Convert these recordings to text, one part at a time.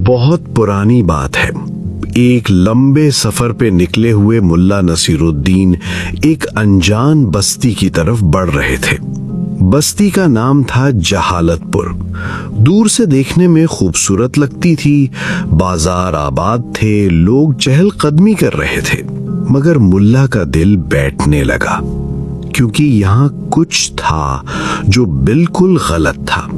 बहुत पुरानी बात है। एक लंबे सफर पे निकले हुए मुल्ला नसीरुद्दीन एक अनजान बस्ती की तरफ बढ़ रहे थे। बस्ती का नाम था जहालतपुर। दूर से देखने में खूबसूरत लगती थी। बाजार आबाद थे, लोग चहलकदमी कर रहे थे। मगर मुल्ला का दिल बैठने लगा, क्योंकि यहाँ कुछ था जो बिल्कुल गलत था।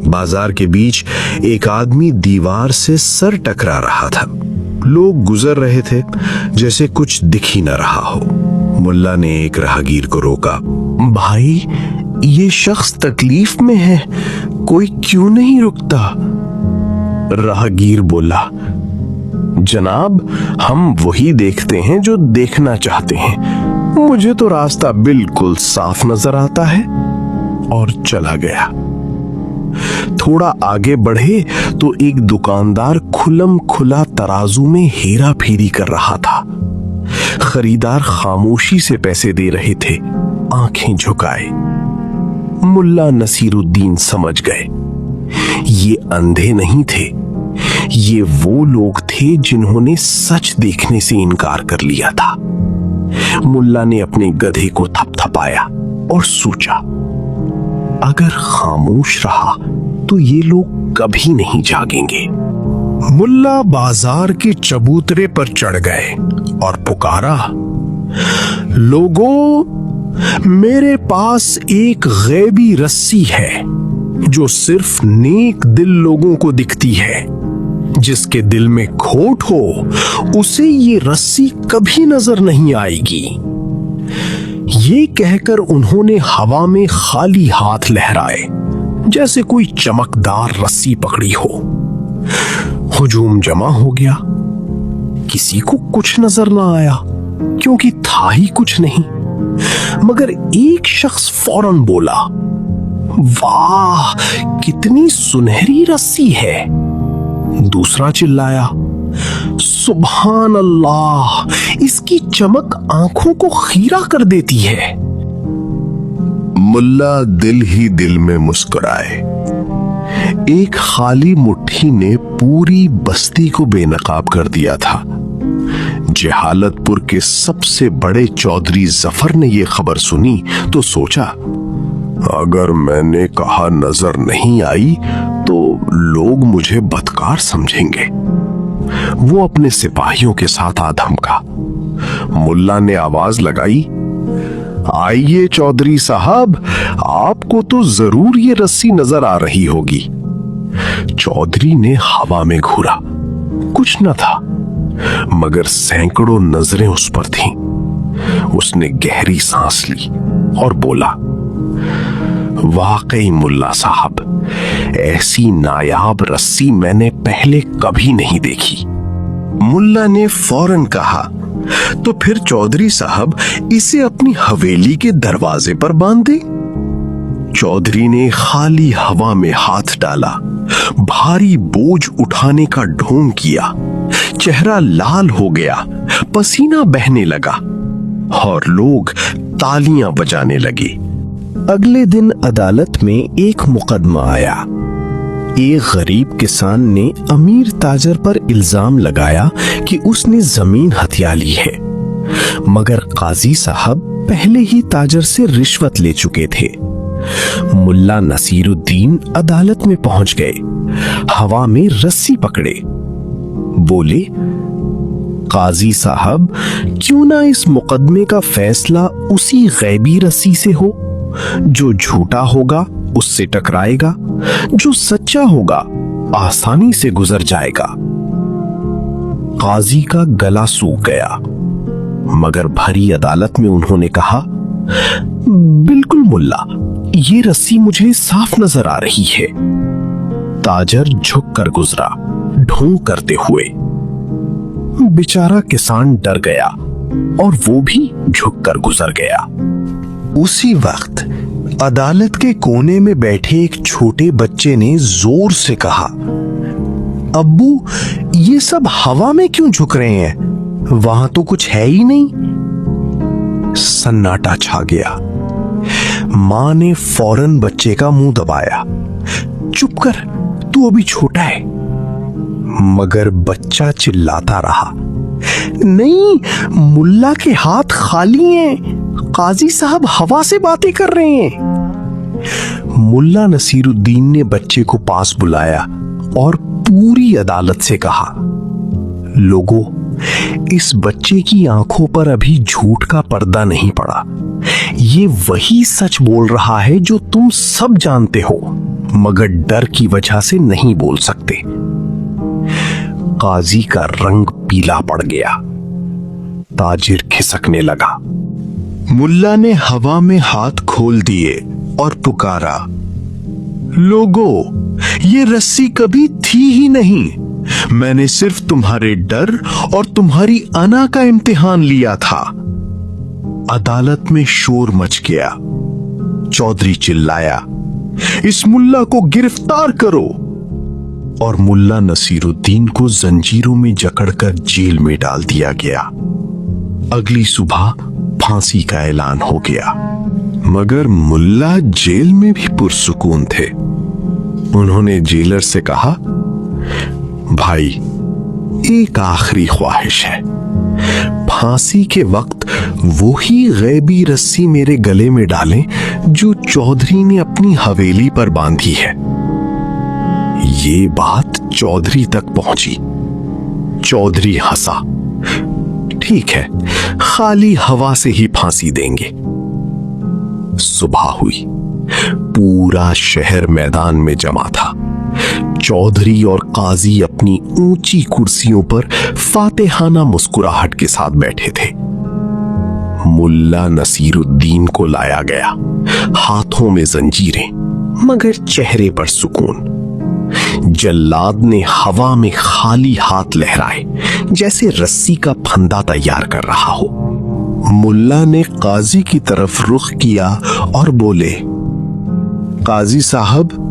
बाजार के बीच एक आदमी दीवार से सर टकरा रहा था। लोग गुजर रहे थे, जैसे कुछ दिख ही न रहा हो। मुल्ला ने एक राहगीर को रोका। भाई, ये शख्स तकलीफ में है, कोई क्यों नहीं रुकता? राहगीर बोला, जनाब, हम वही देखते हैं जो देखना चाहते हैं। मुझे तो रास्ता बिल्कुल साफ नजर आता है। और चला गया। थोड़ा आगे बढ़े तो एक दुकानदार खुलम खुला तराजू में हेरा फेरी कर रहा था। खरीदार खामोशी से पैसे दे रहे थे, आंखें झुकाए। मुल्ला नसीरुद्दीन समझ गए, ये अंधे नहीं थे, ये वो लोग थे जिन्होंने सच देखने से इनकार कर लिया था। मुल्ला ने अपने गधे को थपथपाया और सोचा, अगर खामोश रहा तो ये लोग कभी नहीं जागेंगे। मुल्ला बाजार के चबूतरे पर चढ़ गए और पुकारा, लोगों, मेरे पास एक गैबी रस्सी है जो सिर्फ नेक दिल लोगों को दिखती है। जिसके दिल में खोट हो उसे ये रस्सी कभी नजर नहीं आएगी। ये कहकर उन्होंने हवा में खाली हाथ लहराए, जैसे कोई चमकदार रस्सी पकड़ी हो। हुजूम जमा हो गया। किसी को कुछ नजर ना आया, क्योंकि था ही कुछ नहीं। मगर एक शख्स फौरन बोला, वाह, कितनी सुनहरी रस्सी है। दूसरा चिल्लाया, सुभान अल्लाह, इसकी चमक आंखों को खीरा कर देती है। मुल्ला दिल ही दिल में मुस्कुराए। एक खाली मुट्ठी ने पूरी बस्ती को बेनकाब कर दिया था। जहालतपुर के सबसे बड़े चौधरी जफर ने यह खबर सुनी तो सोचा, अगर मैंने कहा नजर नहीं आई तो लोग मुझे बदकार समझेंगे। वो अपने सिपाहियों के साथ आ धमका। मुल्ला ने आवाज लगाई, आइए चौधरी साहब, आपको तो जरूर ये रस्सी नजर आ रही होगी। चौधरी ने हवा में घूरा, कुछ न था, मगर सैकड़ों नजरें उस पर थीं। उसने गहरी सांस ली और बोला, वाकई मुल्ला साहब, ऐसी नायाब रस्सी मैंने पहले कभी नहीं देखी। मुल्ला ने फौरन कहा, तो फिर चौधरी साहब इसे अपनी हवेली के दरवाजे पर बांध दे। चौधरी ने खाली हवा में हाथ डाला, भारी बोझ उठाने का ढोंग किया। चेहरा लाल हो गया, पसीना बहने लगा और लोग तालियां बजाने लगे। अगले दिन अदालत में एक मुकदमा आया। एक गरीब किसान ने अमीर ताजर पर इल्जाम लगाया कि उसने जमीन हथिया ली है, मगर काजी साहब पहले ही ताजर से रिश्वत ले चुके थे। मुल्ला नसीरुद्दीन अदालत में पहुंच गए, हवा में रस्सी पकड़े। बोले, काजी साहब, क्यों ना इस मुकदमे का फैसला उसी गैबी रस्सी से हो। जो झूठा होगा उससे टकराएगा, जो सच्चा होगा आसानी से गुजर जाएगा। काजी का गला सूख गया, मगर भरी अदालत में उन्होंने कहा, बिल्कुल मुल्ला, ये रस्सी मुझे साफ नजर आ रही है। ताजर झुक कर गुजरा, ढोंग करते हुए। बेचारा किसान डर गया और वो भी झुक कर गुजर गया। उसी वक्त अदालत के कोने में बैठे एक छोटे बच्चे ने जोर से कहा, अब्बू, ये सब हवा में क्यों झुक रहे हैं? वहां तो कुछ है ही नहीं। सन्नाटा छा गया। मां ने फौरन बच्चे का मुंह दबाया। चुप कर, तू अभी छोटा है। मगर बच्चा चिल्लाता रहा, नहीं, मुल्ला के हाथ खाली हैं, काजी साहब हवा से बातें कर रहे हैं। मुल्ला नसीरुद्दीन ने बच्चे को पास बुलाया और पूरी अदालत से कहा, लोगों, इस बच्चे की आंखों पर अभी झूठ का पर्दा नहीं पड़ा। ये वही सच बोल रहा है जो तुम सब जानते हो, मगर डर की वजह से नहीं बोल सकते। काजी का रंग पीला पड़ गया। ताजिर खिसकने लगा। मुल्ला ने हवा में हाथ खोल दिए और पुकारा, लोगों, ये रस्सी कभी थी ही नहीं। मैंने सिर्फ तुम्हारे डर और तुम्हारी अना का इम्तिहान लिया था। अदालत में शोर मच गया। चौधरी चिल्लाया, इस मुल्ला को गिरफ्तार करो, और मुल्ला नसीरुद्दीन को जंजीरों में जकड़कर जेल में डाल दिया गया। अगली सुबह फांसी का ऐलान हो गया। मगर मुल्ला जेल में भी पुरसुकून थे। उन्होंने जेलर से कहा, भाई, एक आखिरी ख्वाहिश है। फांसी के वक्त वो ही गैबी रस्सी मेरे गले में डालें जो चौधरी ने अपनी हवेली पर बांधी है। ये बात चौधरी तक पहुंची। चौधरी हंसा, ठीक है, खाली हवा से ही फांसी देंगे। सुबह हुई। पूरा शहर मैदान में जमा था। चौधरी और काजी अपनी ऊंची कुर्सियों पर फातेहाना मुस्कुराहट के साथ बैठे थे। मुल्ला नसीरुद्दीन को लाया गया, हाथों में जंजीरें, मगर चेहरे पर सुकून। जल्लाद ने हवा में खाली हाथ लहराए, जैसे रस्सी का फंदा तैयार कर रहा हो। मुल्ला ने काजी की तरफ रुख किया और बोले, काजी साहब,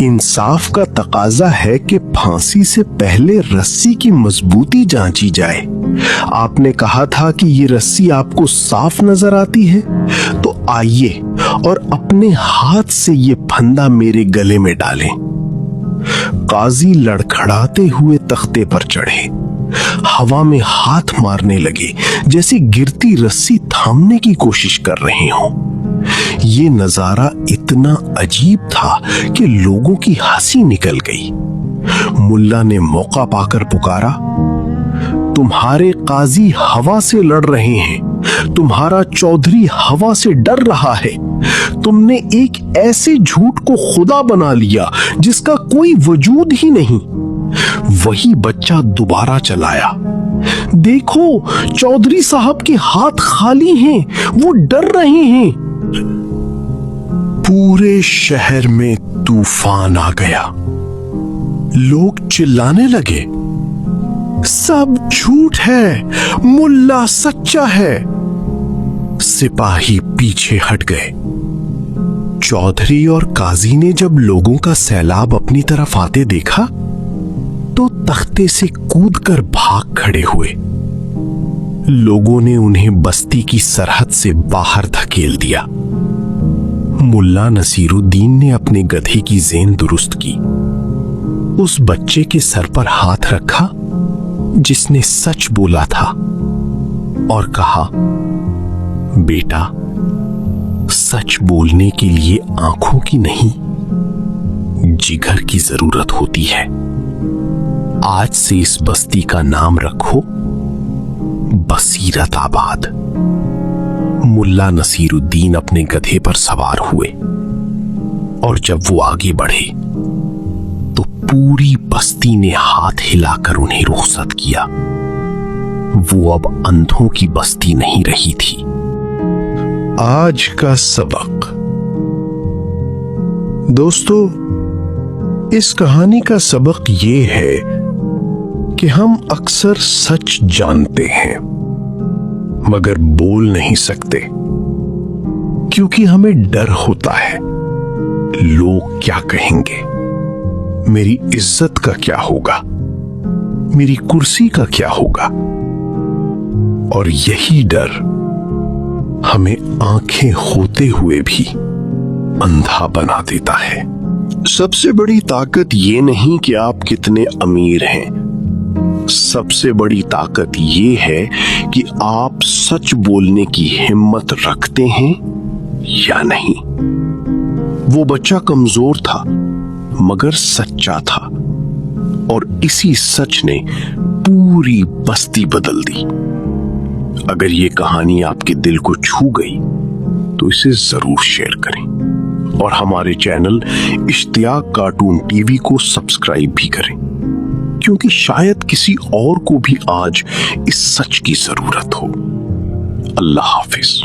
इंसाफ का तकाजा है कि फांसी से पहले रस्सी की मजबूती जांची जाए। आपने कहा था कि ये रस्सी आपको साफ नजर आती है, तो आइए और अपने हाथ से ये फंदा मेरे गले में डालें। काजी लड़खड़ाते हुए तख्ते पर चढ़े, हवा में हाथ मारने लगे, जैसे गिरती रस्सी थामने की कोशिश कर रहे हों। ये नजारा इतना अजीब था कि लोगों की हंसी निकल गई। मुल्ला ने मौका पाकर पुकारा, तुम्हारे काजी हवा से लड़ रहे हैं, तुम्हारा चौधरी हवा से डर रहा है। तुमने एक ऐसे झूठ को खुदा बना लिया जिसका कोई वजूद ही नहीं। वही बच्चा दोबारा चलाया, देखो, चौधरी साहब के हाथ खाली हैं, वो डर रहे हैं। पूरे शहर में तूफान आ गया। लोग चिल्लाने लगे, सब झूठ है, मुल्ला सच्चा है। सिपाही पीछे हट गए। चौधरी और काजी ने जब लोगों का सैलाब अपनी तरफ आते देखा तो तख्ते से कूदकर भाग खड़े हुए। लोगों ने उन्हें बस्ती की सरहद से बाहर धकेल दिया। मुल्ला नसीरुद्दीन ने अपने गधे की जेन दुरुस्त की, उस बच्चे के सर पर हाथ रखा जिसने सच बोला था और कहा, बेटा, सच बोलने के लिए आंखों की नहीं, जिगर की जरूरत होती है। आज से इस बस्ती का नाम रखो बसीरताबाद। मुल्ला नसीरुद्दीन अपने गधे पर सवार हुए और जब वो आगे बढ़े तो पूरी बस्ती ने हाथ हिलाकर उन्हें रुखसत किया। वो अब अंधों की बस्ती नहीं रही थी। आज का सबक। दोस्तों, इस कहानी का सबक ये है कि हम अक्सर सच जानते हैं मगर बोल नहीं सकते, क्योंकि हमें डर होता है, लोग क्या कहेंगे, मेरी इज्जत का क्या होगा, मेरी कुर्सी का क्या होगा। और यही डर हमें आंखें होते हुए भी अंधा बना देता है। सबसे बड़ी ताकत ये नहीं कि आप कितने अमीर हैं, सबसे बड़ी ताकत ये है कि आप सच बोलने की हिम्मत रखते हैं या नहीं। वो बच्चा कमजोर था मगर सच्चा था, और इसी सच ने पूरी बस्ती बदल दी। अगर ये कहानी आपके दिल को छू गई तो इसे जरूर शेयर करें, और हमारे चैनल इश्तियाक कार्टून टीवी को सब्सक्राइब भी करें, क्योंकि शायद किसी और को भी आज इस सच की जरूरत हो। अल्लाह हाफिज।